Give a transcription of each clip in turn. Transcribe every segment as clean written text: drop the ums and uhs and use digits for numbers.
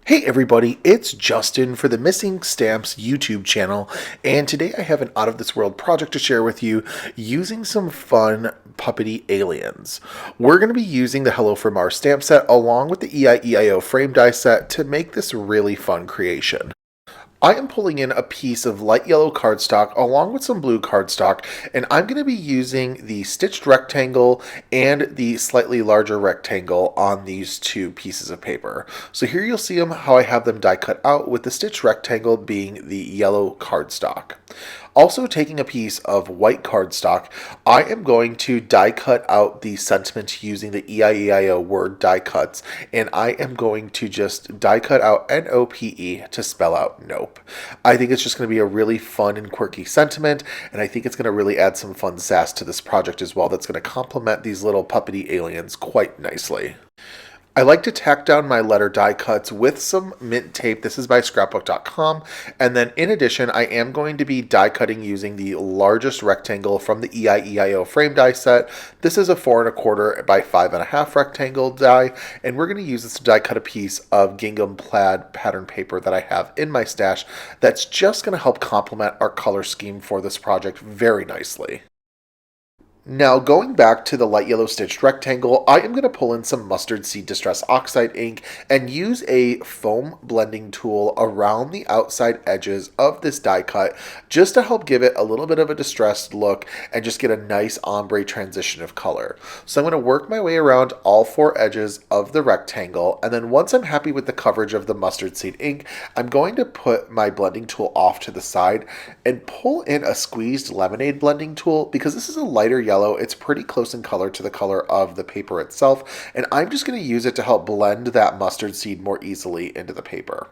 Hey everybody, it's Justin for the Missing Stamps YouTube channel, and today I have an out of this world project to share with you using some fun puppety aliens. We're going to be using the Hello from Mars stamp set along with the EIEIO frame die set to make this really fun creation. I am pulling in a piece of light yellow cardstock along with some blue cardstock, and I'm going to be using the stitched rectangle and the slightly larger rectangle on these two pieces of paper. So here you'll see how I have them die cut out, with the stitched rectangle being the yellow cardstock. Also, taking a piece of white cardstock, I am going to die cut out the sentiment using the EIEIO word die cuts, and I am going to just die cut out NOPE to spell out nope. I think it's just going to be a really fun and quirky sentiment, and I think it's going to really add some fun sass to this project as well that's going to complement these little puppety aliens quite nicely. I like to tack down my letter die cuts with some mint tape. This is by scrapbook.com. And then in addition, I am going to be die cutting using the largest rectangle from the EIEIO frame die set. This is a 4 1/4 by 5 1/2 rectangle die. And we're going to use this to die cut a piece of gingham plaid pattern paper that I have in my stash that's just going to help complement our color scheme for this project very nicely. Now, going back to the light yellow stitched rectangle, I am going to pull in some mustard seed distress oxide ink and use a foam blending tool around the outside edges of this die cut just to help give it a little bit of a distressed look and just get a nice ombre transition of color. So I'm going to work my way around all four edges of the rectangle, and then once I'm happy with the coverage of the mustard seed ink, I'm going to put my blending tool off to the side and pull in a squeezed lemonade blending tool because this is a lighter yellow. It's pretty close in color to the color of the paper itself, and I'm just going to use it to help blend that mustard seed more easily into the paper.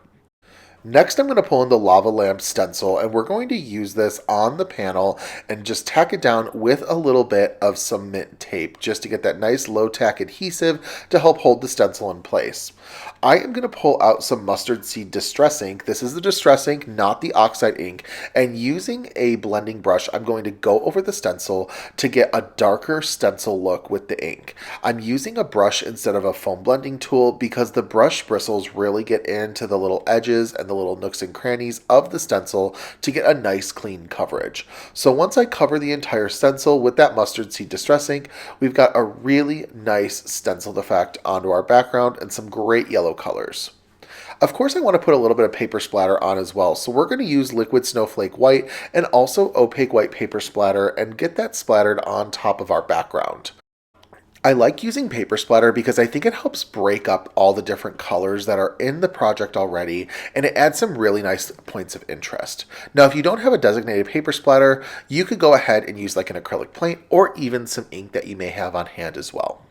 Next, I'm going to pull in the lava lamp stencil, and we're going to use this on the panel and just tack it down with a little bit of some mint tape just to get that nice low tack adhesive to help hold the stencil in place. I am going to pull out some mustard seed distress ink. This is the distress ink, not the oxide ink, and using a blending brush, I'm going to go over the stencil to get a darker stencil look with the ink. I'm using a brush instead of a foam blending tool because the brush bristles really get into the little edges and the little nooks and crannies of the stencil to get a nice clean coverage. So once I cover the entire stencil with that mustard seed distress ink, we've got a really nice stenciled effect onto our background and some great yellow colors. Of course, I want to put a little bit of paper splatter on as well, so we're going to use liquid snowflake white and also opaque white paper splatter and get that splattered on top of our background. I like using paper splatter because I think it helps break up all the different colors that are in the project already, and it adds some really nice points of interest. Now, if you don't have a designated paper splatter, you could go ahead and use like an acrylic paint or even some ink that you may have on hand as well.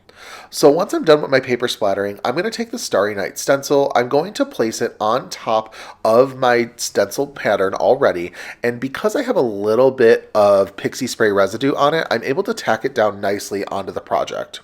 So once I'm done with my paper splattering, I'm going to take the Starry Night stencil. I'm going to place it on top of my stenciled pattern already, and because I have a little bit of pixie spray residue on it, I'm able to tack it down nicely onto the project.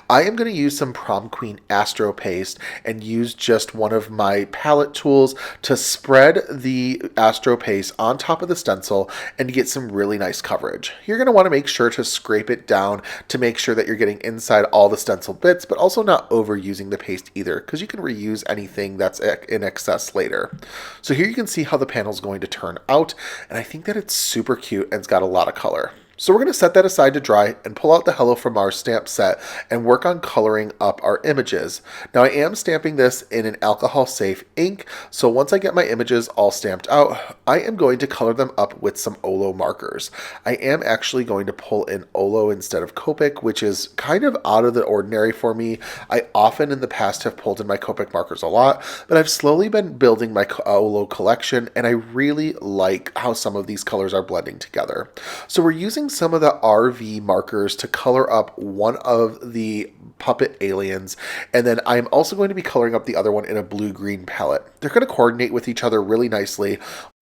I am going to use some Prom Queen Astro Paste and use just one of my palette tools to spread the Astro Paste on top of the stencil and get some really nice coverage. You're going to want to make sure to scrape it down to make sure that you're getting inside all the stencil bits, but also not overusing the paste either, because you can reuse anything that's in excess later. So here you can see how the panel is going to turn out, and I think that it's super cute and it's got a lot of color. So we're going to set that aside to dry and pull out the Hello from Mars stamp set and work on coloring up our images. Now I am stamping this in an alcohol safe ink, so once I get my images all stamped out, I am going to color them up with some Olo markers. I am actually going to pull in Olo instead of Copic, which is kind of out of the ordinary for me. I often in the past have pulled in my Copic markers a lot, but I've slowly been building my Olo collection, and I really like how some of these colors are blending together. So we're using some of the RV markers to color up one of the puppet aliens, and then I'm also going to be coloring up the other one in a blue-green palette. They're going to coordinate with each other really nicely,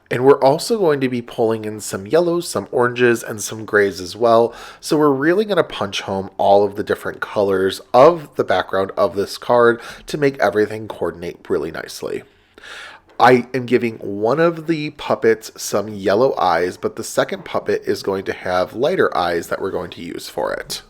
and we're also going to be pulling in some yellows, some oranges, and some grays as well. So we're really going to punch home all of the different colors of the background of this card to make everything coordinate really nicely. I am giving one of the puppets some yellow eyes, but the second puppet is going to have lighter eyes that we're going to use for it.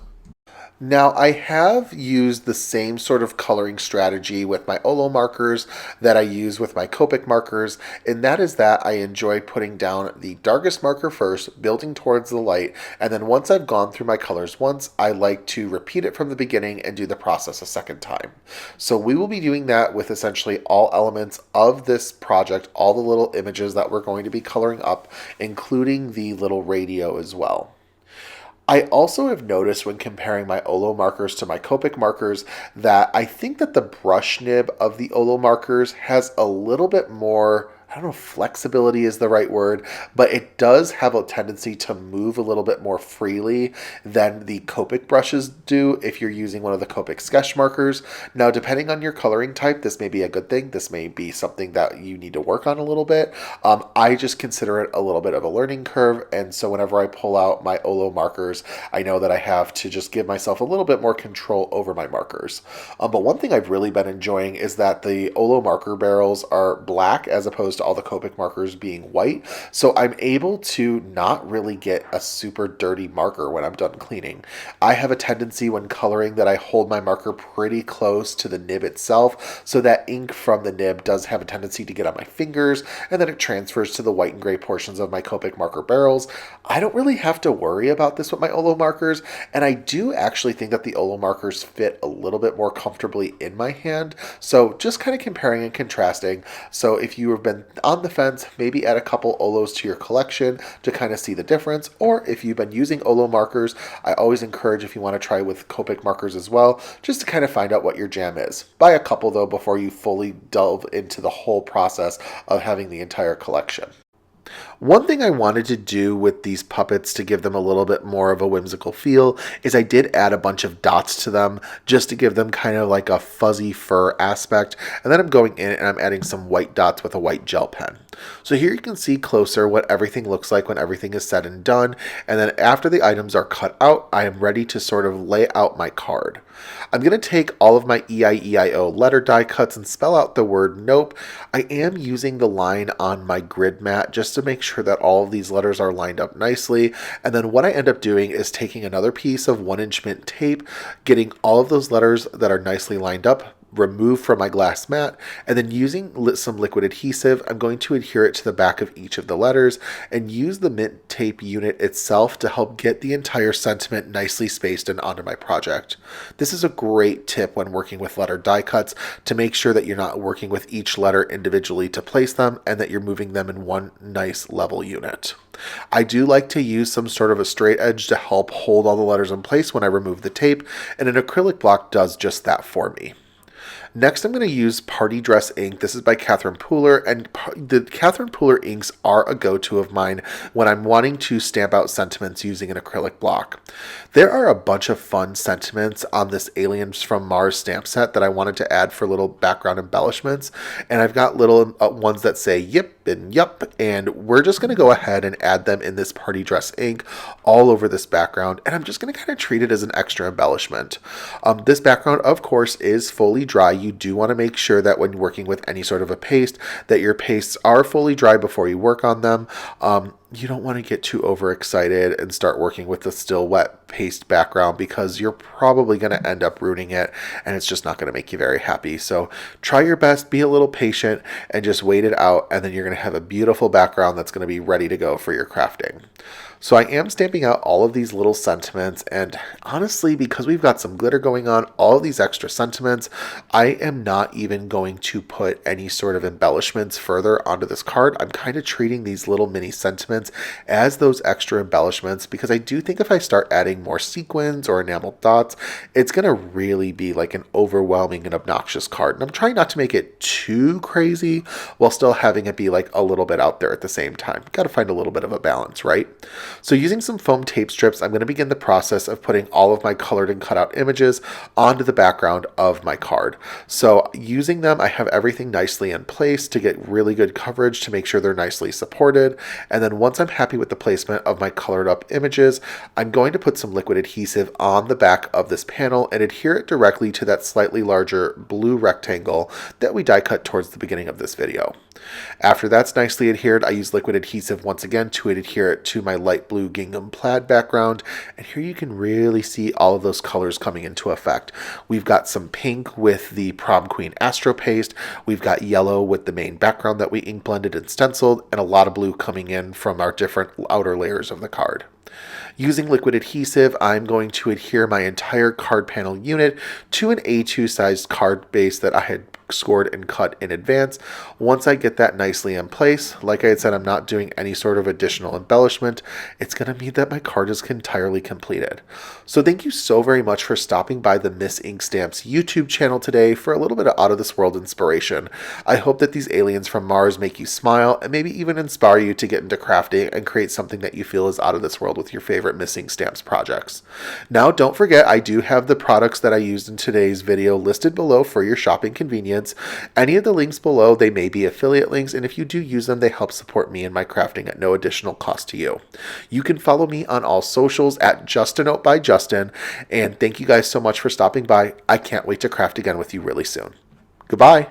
Now, I have used the same sort of coloring strategy with my Olo markers that I use with my Copic markers, and that is that I enjoy putting down the darkest marker first, building towards the light, and then once I've gone through my colors once, I like to repeat it from the beginning and do the process a second time. So we will be doing that with essentially all elements of this project, all the little images that we're going to be coloring up, including the little radio as well. I also have noticed when comparing my Olo markers to my Copic markers that I think that the brush nib of the Olo markers has a little bit more, I don't know if flexibility is the right word, but it does have a tendency to move a little bit more freely than the Copic brushes do if you're using one of the Copic sketch markers. Now, depending on your coloring type, this may be a good thing. This may be something that you need to work on a little bit. I just consider it a little bit of a learning curve, and so whenever I pull out my Olo markers, I know that I have to just give myself a little bit more control over my markers. But one thing I've really been enjoying is that the Olo marker barrels are black as opposed to all the Copic markers being white. So I'm able to not really get a super dirty marker when I'm done cleaning. I have a tendency when coloring that I hold my marker pretty close to the nib itself, so that ink from the nib does have a tendency to get on my fingers, and then it transfers to the white and gray portions of my Copic marker barrels. I don't really have to worry about this with my Olo markers, and I do actually think that the Olo markers fit a little bit more comfortably in my hand. So just kind of comparing and contrasting. So if you have been on the fence, maybe add a couple Olos to your collection to kind of see the difference. Or if you've been using Olo markers, I always encourage, if you want to try with Copic markers as well, just to kind of find out what your jam is. Buy a couple though before you fully delve into the whole process of having the entire collection. One thing I wanted to do with these puppets to give them a little bit more of a whimsical feel is I did add a bunch of dots to them just to give them kind of like a fuzzy fur aspect. And then I'm going in and I'm adding some white dots with a white gel pen. So here you can see closer what everything looks like when everything is said and done. And then after the items are cut out, I am ready to sort of lay out my card. I'm going to take all of my EIEIO letter die cuts and spell out the word nope. I am using the line on my grid mat just to make sure that all of these letters are lined up nicely. And then what I end up doing is taking another piece of 1-inch mint tape, getting all of those letters that are nicely lined up removed from my glass mat, and then using some liquid adhesive, I'm going to adhere it to the back of each of the letters and use the mint tape unit itself to help get the entire sentiment nicely spaced and onto my project. This is a great tip when working with letter die cuts to make sure that you're not working with each letter individually to place them and that you're moving them in one nice level unit. I do like to use some sort of a straight edge to help hold all the letters in place when I remove the tape, and an acrylic block does just that for me. Next, I'm going to use Party Dress ink. This is by Catherine Pooler, and the Catherine Pooler inks are a go-to of mine when I'm wanting to stamp out sentiments using an acrylic block. There are a bunch of fun sentiments on this Aliens from Mars stamp set that I wanted to add for little background embellishments, and I've got little ones that say yip and yup, and we're just going to go ahead and add them in this Party Dress ink all over this background, and I'm just going to kind of treat it as an extra embellishment. This background, of course, is fully dry. You do want to make sure that when working with any sort of a paste, that your pastes are fully dry before you work on them. You don't want to get too overexcited and start working with the still wet paste background, because you're probably going to end up ruining it and it's just not going to make you very happy. So try your best, be a little patient, and just wait it out, and then you're going to have a beautiful background that's going to be ready to go for your crafting. So I am stamping out all of these little sentiments, and honestly, because we've got some glitter going on, all of these extra sentiments, I am not even going to put any sort of embellishments further onto this card. I'm kind of treating these little mini sentiments as those extra embellishments, because I do think if I start adding more sequins or enameled dots, it's going to really be like an overwhelming and obnoxious card. And I'm trying not to make it too crazy while still having it be like a little bit out there at the same time. Got to find a little bit of a balance, right? So using some foam tape strips, I'm going to begin the process of putting all of my colored and cut out images onto the background of my card. So using them, I have everything nicely in place to get really good coverage to make sure they're nicely supported. And then once I'm happy with the placement of my colored up images, I'm going to put some liquid adhesive on the back of this panel and adhere it directly to that slightly larger blue rectangle that we die cut towards the beginning of this video. After that's nicely adhered, I use liquid adhesive once again to adhere it to my light blue gingham plaid background. And here you can really see all of those colors coming into effect. We've got some pink with the Prom Queen Astro Paste. We've got yellow with the main background that we ink blended and stenciled, and a lot of blue coming in from our different outer layers of the card. Using liquid adhesive, I'm going to adhere my entire card panel unit to an A2 sized card base that I had scored and cut in advance. Once I get that nicely in place, like I had said, I'm not doing any sort of additional embellishment. It's going to mean that my card is entirely completed. So thank you so very much for stopping by the Miss Ink Stamps YouTube channel today for a little bit of out of this world inspiration. I hope that these aliens from Mars make you smile and maybe even inspire you to get into crafting and create something that you feel is out of this world with your favorite Miss Ink Stamps projects. Now, don't forget, I do have the products that I used in today's video listed below for your shopping convenience. Any of the links below, they may be affiliate links, and if you do use them, they help support me in my crafting at no additional cost to you. You can follow me on all socials at JustinOat by Justin, and thank you guys so much for stopping by. I can't wait to craft again with you really soon. Goodbye.